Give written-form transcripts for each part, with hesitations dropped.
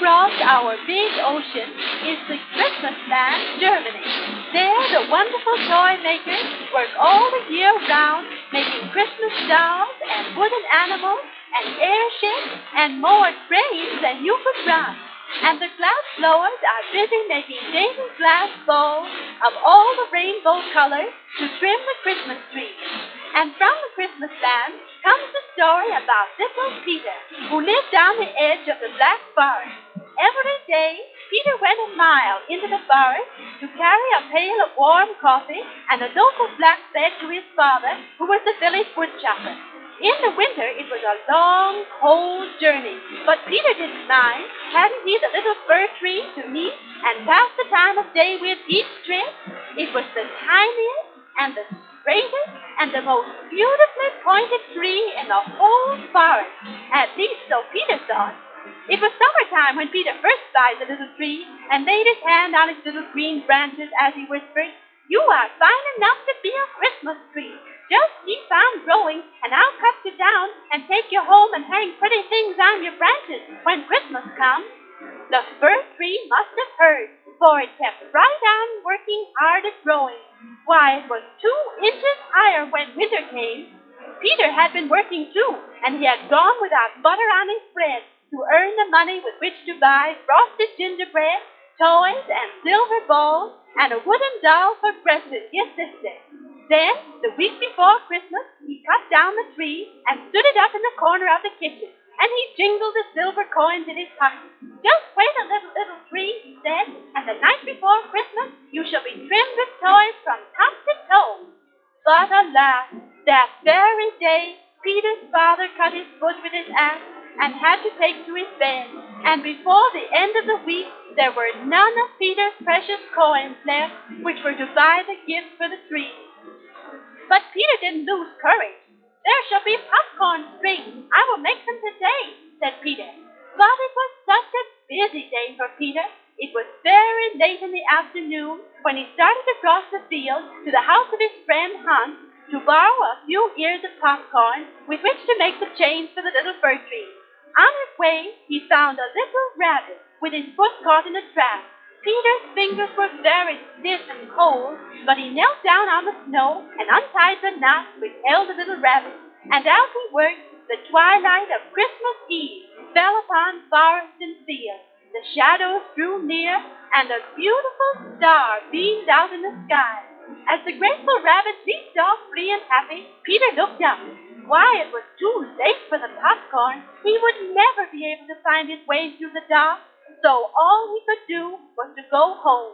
across our big ocean is the Christmas land, Germany. There, the wonderful toy makers work all the year round, making Christmas dolls and wooden animals and airships and more trains than you could run. And the glass blowers are busy making dainty glass balls of all the rainbow colors to trim the Christmas tree. And from the Christmas land comes the story about little Peter, who lived down the edge of the Black Forest. Every day, Peter went a mile into the forest to carry a pail of warm coffee and a loaf of black bread to his father, who was the village woodchopper. In the winter, it was a long, cold journey, but Peter didn't mind. Hadn't he the little fir tree to meet and pass the time of day with each trip? It was the tiniest and the straightest and the most beautifully pointed tree in the whole forest. At least so Peter thought. It was summertime when Peter first spied the little tree and laid his hand on its little green branches as he whispered, "You are fine enough to be a Christmas tree. Just keep on growing, and I'll cut you down and take you home and hang pretty things on your branches when Christmas comes." The fir tree must have heard, for it kept right on working hard at growing. Why, it was 2 inches higher when winter came. Peter had been working too, and he had gone without butter on his bread to earn the money with which to buy frosted gingerbread, toys, and silver balls, and a wooden doll for Gretchen, his sister. Then, the week before Christmas, he cut down the tree and stood it up in the corner of the kitchen, and he jingled the silver coins in his pocket. "Just wait a little tree," he said, "and the night before Christmas you shall be trimmed with toys from top to toe." But alas, that very day, Peter's father cut his foot with his axe and had to take to his bed, and before the end of the week there were none of Peter's precious coins left, which were to buy the gifts for the tree. But Peter didn't lose courage. "There shall be popcorn strings. I will make them today," said Peter. But it was such a busy day for Peter. It was very late in the afternoon when he started across the field to the house of his friend Hans to borrow a few ears of popcorn with which to make the chains for the little fir tree. On his way, he found a little rabbit with his foot caught in a trap. Peter's fingers were very stiff and cold, but he knelt down on the snow and untied the knot which held the little rabbit. And as he worked, the twilight of Christmas Eve fell upon forest and field. The shadows drew near, and a beautiful star beamed out in the sky. As the grateful rabbit leaped off free and happy, Peter looked up. Why, it was too late for the popcorn. He would never be able to find his way through the dark. So all he could do was to go home.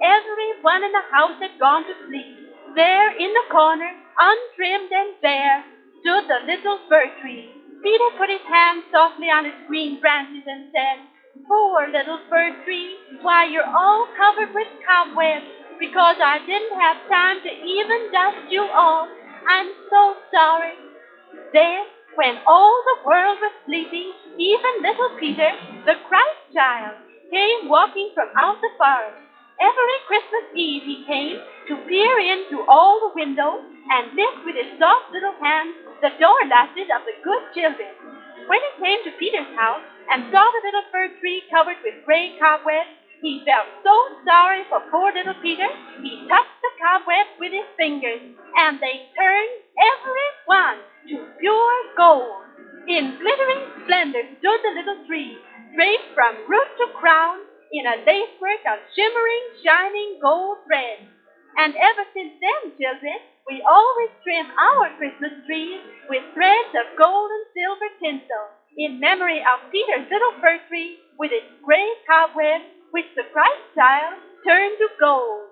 Everyone in the house had gone to sleep. There in the corner, untrimmed and bare, stood the little fir tree. Peter put his hand softly on its green branches and said, "Poor little fir tree, why, you're all covered with cobwebs because I didn't have time to even dust you off. I'm so sorry." Then, when all the world was sleeping, even little Peter, the Christ child, came walking from out the forest. Every Christmas Eve he came to peer into all the windows and lift with his soft little hands the door latches of the good children. When he came to Peter's house and saw the little fir tree covered with gray cobwebs, he felt so sorry for poor little Peter, he touched the cobwebs with his fingers, and they turned every one to pure gold. In glittering splendor stood the little tree, draped from root to crown in a lacework of shimmering, shining gold thread. And ever since then, children, we always trim our Christmas trees with threads of gold and silver tinsel in memory of Peter's little fir tree with its gray cobwebs, which the Christ child turned to gold.